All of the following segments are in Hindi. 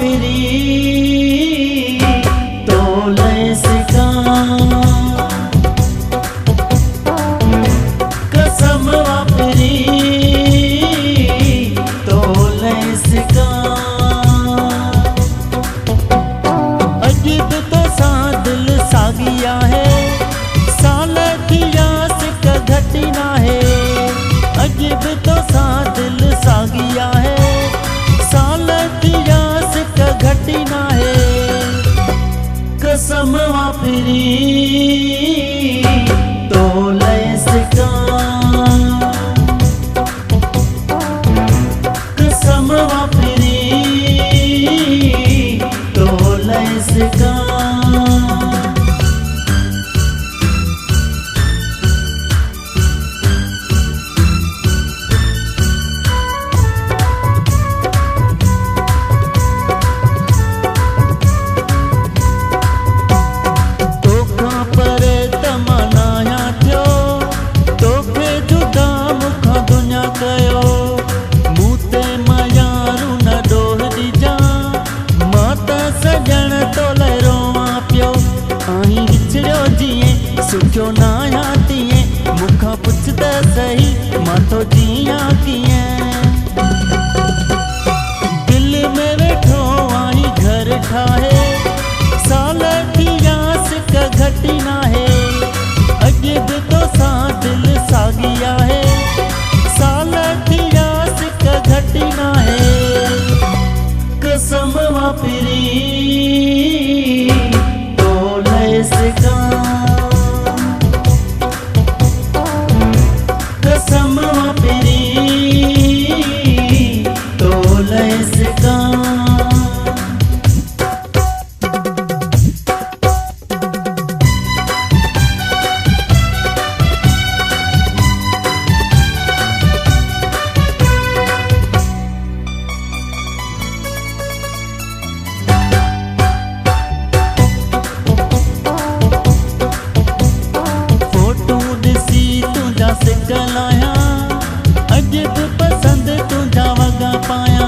वापरी तोले सिका कसम वापरी तोले सिका अजीब तो सा दिल सागिया है साल किया सिक घटना है अजीब तो सा दिल सागिया है साल किया सिक घटना है कसम वापरी तोले सिका कसम वापरी तोले सिका सुखो ना आतीए मुखा पुछदा सही माथो जिया किए दिल में बैठो आई घर ठाहे साल किया सिक घटना है अजीब तो सा दिल सागिया है साल किया सिक घटना है कसम वापरी तोले सिका कसम वापरी तोले सिका सिकलाया अजीब पसंद तुझा वगा पाया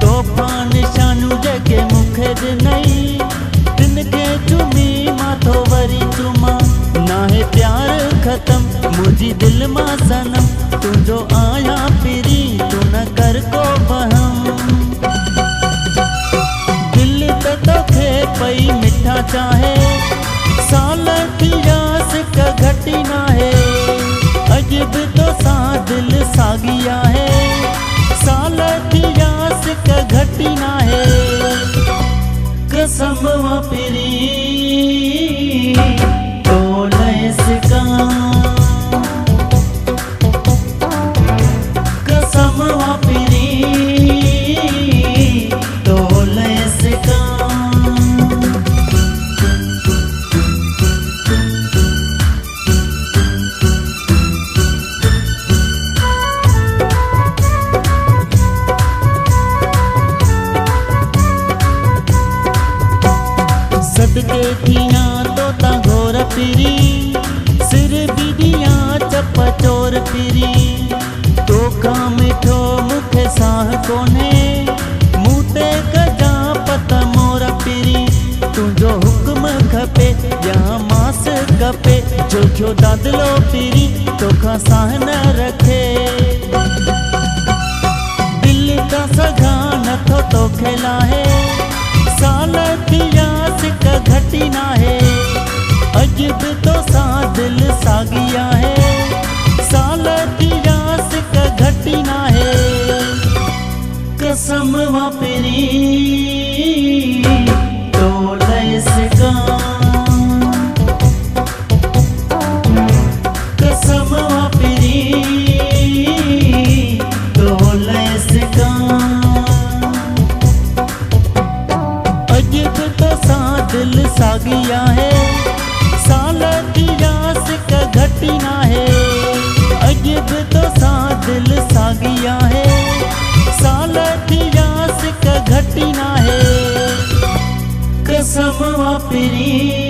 तोहफा निशानू जगे मुखे नहीं दिन के चुमी माथो वरी चुमा ना है प्यार खत्म मुझी दिल मा सनम तुझो आया फिरी तू न कर को बहम दिल तो खे पई मिठा चाहे साल किया सिक घटना है अजीब तो सा दिल सागिया है साल किया सिक घटना है कसम वापरी तोले सिका कसम वापरी तोले सिका सदके थिया तोता घोर फिरी सिर बिदिया चप चोर फिरी तोखा मिठो मुखे साह कोने मूते कजा पत मोर फिरी तुझो हुक्म खपे या मास कपे जोखियो दादलो फिरी तोखा साह न रखे दिल का सगा नथो तो खेला है साल किया सिक घटना है अजीब तो सा दिल सागिया है साल किया सिक घटना है कसम वापरी तोले सिका कसम वापरी तोले सिका अजीब तो सा दिल सागिया है साल किया सिक घटना है अजीब तो सा दिल सागिया है साल किया सिक घटना है कसम वापरी